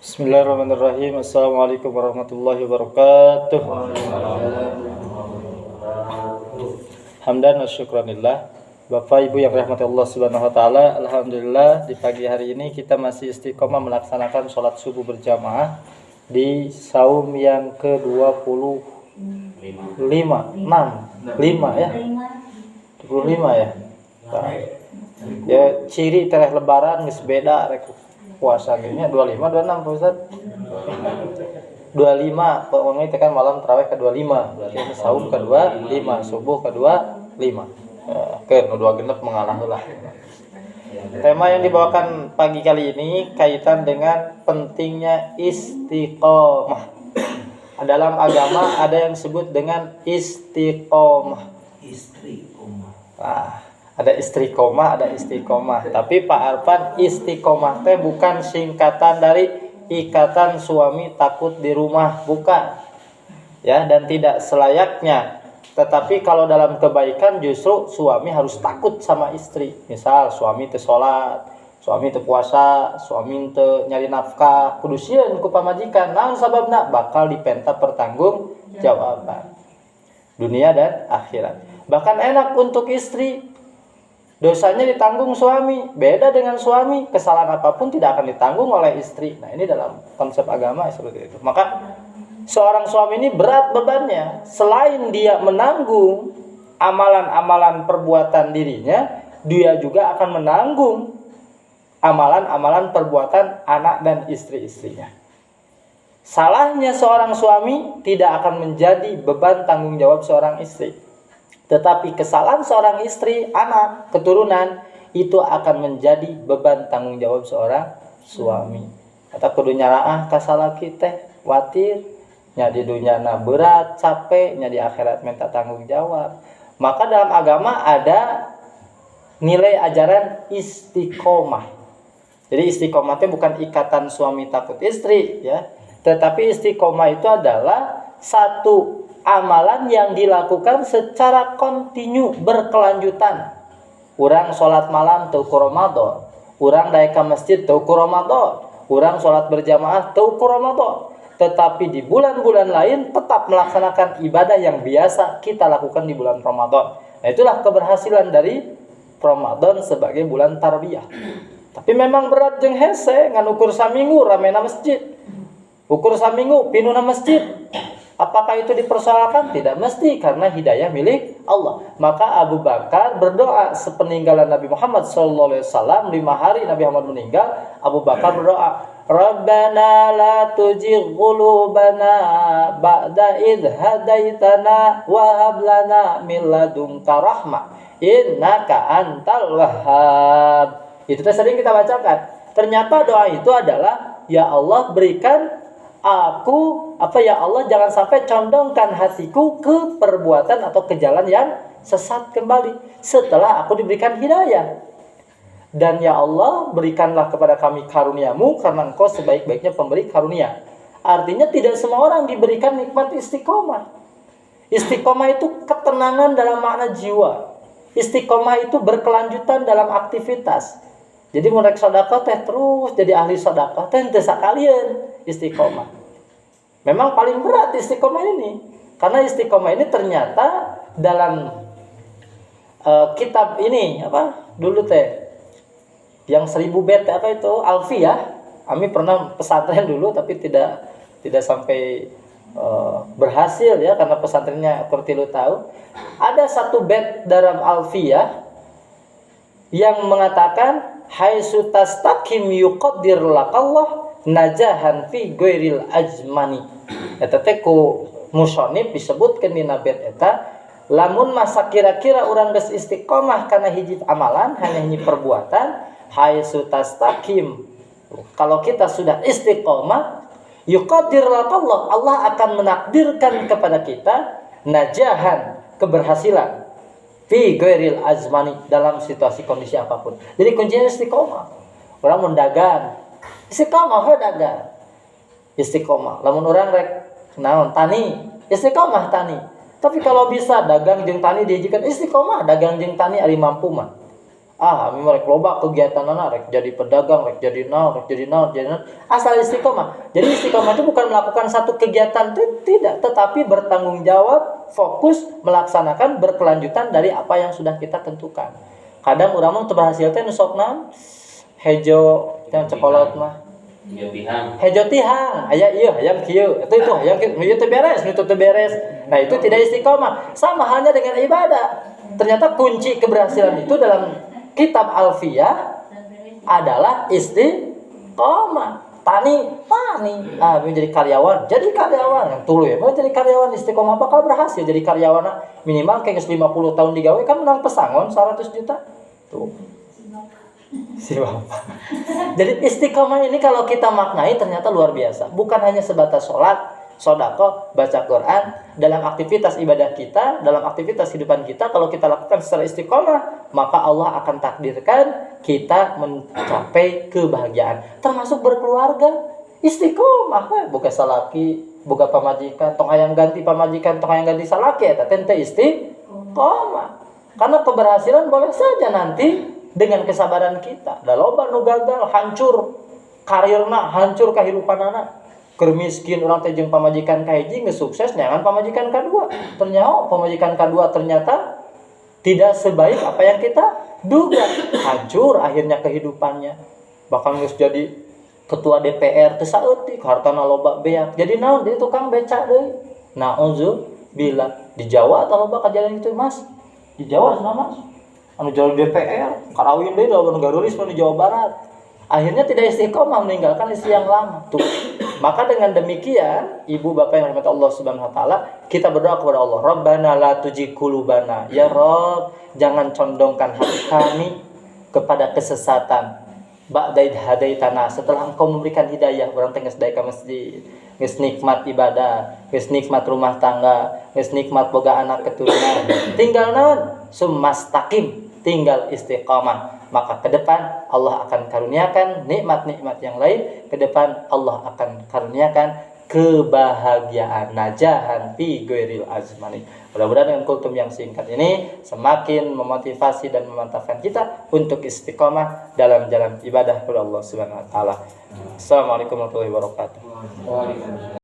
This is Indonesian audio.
Bismillahirrahmanirrahim. Assalamualaikum warahmatullahi wabarakatuh. Hamdan wa syukranillah. Bapak Ibu yang rahmati Allah Subhanahu wa taala, alhamdulillah di pagi hari ini kita masih istiqomah melaksanakan sholat subuh berjamaah di saum yang ke-25 ya. 25 ya. Ya ciri tereh lebaran geus beda rek puasa nya 25 26 Pak Ustaz. 25 pokoknya itu kan malam tarawih ke-25 berarti saum ke-25 subuh ke-25 ke dua genep mengalah lah. Tema yang dibawakan pagi kali ini kaitan dengan pentingnya istiqomah. Dalam agama ada yang disebut dengan istiqomah. Ada istiqomah, ada istiqomah. Tapi Pak Arfan, istiqomah teh bukan singkatan dari ikatan suami takut di rumah, bukan. Ya, dan tidak selayaknya. Tetapi kalau dalam kebaikan justru suami harus takut sama istri. Misal suami teu salat, suami teu puasa, suami teu nyari nafkah, kudu sieun ku pamajikan. Naon sababna? Bakal dipenta pertanggung jawaban. Dunia dan akhirat. Bahkan enak untuk istri, dosanya ditanggung suami. Beda dengan suami, kesalahan apapun tidak akan ditanggung oleh istri. Nah, ini dalam konsep agama seperti itu. Maka seorang suami ini berat bebannya. Selain dia menanggung amalan-amalan perbuatan dirinya, dia juga akan menanggung amalan-amalan perbuatan anak dan istri-istrinya. Salahnya seorang suami tidak akan menjadi beban tanggung jawab seorang istri. Tetapi kesalahan seorang istri, anak, keturunan itu akan menjadi beban tanggung jawab seorang suami. Kata kudu nyaraah ka salaki teh watir, nya di dunyana berat, capek, nya di akhirat minta tanggung jawab. Maka dalam agama ada nilai ajaran istiqomah. Jadi istiqomah itu bukan ikatan suami takut istri ya, tetapi istiqomah itu adalah satu amalan yang dilakukan secara kontinu berkelanjutan. Urang sholat malam teu ku Ramadan, urang daek ka masjid teu ku Ramadan, urang sholat berjamaah teu ku Ramadan. Tetapi di bulan-bulan lain tetap melaksanakan ibadah yang biasa kita lakukan di bulan Ramadan. Nah, itulah keberhasilan dari Ramadan sebagai bulan tarbiyah. Tapi memang berat jeung hese ngan ukur saminggu ramena masjid. Ukur saminggu pinuna masjid. Apakah itu dipersoalkan? Tidak mesti, karena hidayah milik Allah. Maka Abu Bakar berdoa sepeninggalan Nabi Muhammad SAW. 5 hari Nabi Muhammad meninggal, Abu Bakar berdoa, Rabbana la tuzigh qulubana ba'da idh hadaitana wa hab lana min ladunka rahmah innaka antal wahhab. Itu sering kita bacakan. Ternyata doa itu adalah, ya Allah berikan aku, ya Allah jangan sampai condongkan hatiku ke perbuatan atau ke jalan yang sesat kembali setelah aku diberikan hidayah. Dan ya Allah berikanlah kepada kami karuniamu karena engkau sebaik-baiknya pemberi karunia. Artinya tidak semua orang diberikan nikmat istiqomah. Istiqomah itu ketenangan dalam makna jiwa. Istiqomah itu berkelanjutan dalam aktivitas. Jadi mereka sedekah teh terus jadi ahli sedekah teh teu sakalian istiqomah. Memang paling berat istiqomah ini. Karena istiqomah ini ternyata dalam kitab ini dulu teh yang 1000 bait itu Alfiyah. Kami pernah pesantren dulu tapi tidak sampai berhasil ya, karena pesantrennya kurtilu tahu. Ada satu bait dalam Alfiyah yang mengatakan haitsu tastaqim yuqaddir laqallah najahan fi ghairil ajmani. Eta teh ku musannif disebutkeun dina bait eta, lamun masa kira-kira urang geus istiqomah kana hiji amalan, hanya hiji perbuatan, haitsu tastaqim. Kalau kita sudah istiqomah, yuqaddir laqallah, Allah akan menakdirkan kepada kita najahan, keberhasilan fi ghairil azmani, dalam situasi kondisi apapun. Jadi kuncinya istiqomah. Orang mendagang, istiqomah dagang. Istiqomah. Lamun orang rek naon tani, istiqomah tani. Tapi kalau bisa dagang jeung tani diijikan istiqomah, dagang jeung tani ari mampu mah. Ami rek loba kegiatanana, rek jadi pedagang, rek jadi naon, asal istiqomah. Jadi istiqomah itu bukan melakukan satu kegiatan tidak, tetapi bertanggung jawab, fokus melaksanakan berkelanjutan dari apa yang sudah kita tentukan. Kadang urang mah teu berhasil teh nu sok naon? Hejo yang cekolot mah. Hejo tihang, aya ieu, hayang kieu. Itu hayang kieu, nu teu beres, nu teu beres. Nah, itu tidak istiqomah. Sama halnya dengan ibadah. Ternyata kunci keberhasilan itu dalam kitab Alfiyah adalah istiqomah. Tani, menjadi karyawan yang tuluy ya. Mau jadi karyawan istiqomah bakal berhasil jadi karyawan minimal kayak 50 tahun digawe kan menang pesangon 100 juta. Tuh. Si Bapak. Jadi istiqomah ini kalau kita maknai ternyata luar biasa. Bukan hanya sebatas sholat, sedekah, baca Quran, dalam aktivitas ibadah kita, dalam aktivitas kehidupan kita, kalau kita lakukan secara istiqomah, maka Allah akan takdirkan kita mencapai kebahagiaan. Termasuk berkeluarga, istiqomah, boga salaki, boga pamajikan, tong hayang ganti pamajikan, tong hayang ganti salaki, eta teh istiqomah. Karena keberhasilan boleh saja nanti dengan kesabaran kita. Da loba nu gagal, hancur karirna, hancur kahirupanana. Keur miskin urang teh jeung pamajikan ka hiji geus sukses nyangan pamajikan kadua. Ternyata pamajikan kadua ternyata tidak sebaik apa yang kita duga. Hancur akhirnya kehidupannya. Bahkan geus jadi ketua DPR teu saeutik, hartana loba beak. Jadi naon? Jadi tukang beca deui. Nauzubillah. Di Jawa atuh loba kejadian itu, Mas. Di Jawa sana, Mas. Anu jalur DPR, karawin deui lawan garulis di Jawa Barat. Akhirnya tidak istiqomah meninggalkan istri yang lama. Tuh. Maka dengan demikian, ibu bapak yang dirahmati Allah Subhanahu wa taala, kita berdoa kepada Allah, Rabbana la tuzigh qulubana. Ya Rabb, jangan condongkan hati kami kepada kesesatan. Ba'da idh hadaitana, setelah Engkau memberikan hidayah, urang teh geus daek ka masjid, geus nikmat ibadah, geus nikmat rumah tangga, geus nikmat boga anak keturunan. Tinggal naon? Sumastaqim, tinggal istiqamah. Maka ke depan Allah akan karuniakan nikmat-nikmat yang lain. Ke depan Allah akan karuniakan kebahagiaan, najahan fi ghairil azmani. Mudah-mudahan dengan kultum yang singkat ini semakin memotivasi dan memantapkan kita untuk istiqomah dalam jalan ibadah kepada Allah Subhanahu wa taala. Assalamualaikum warahmatullahi wabarakatuh.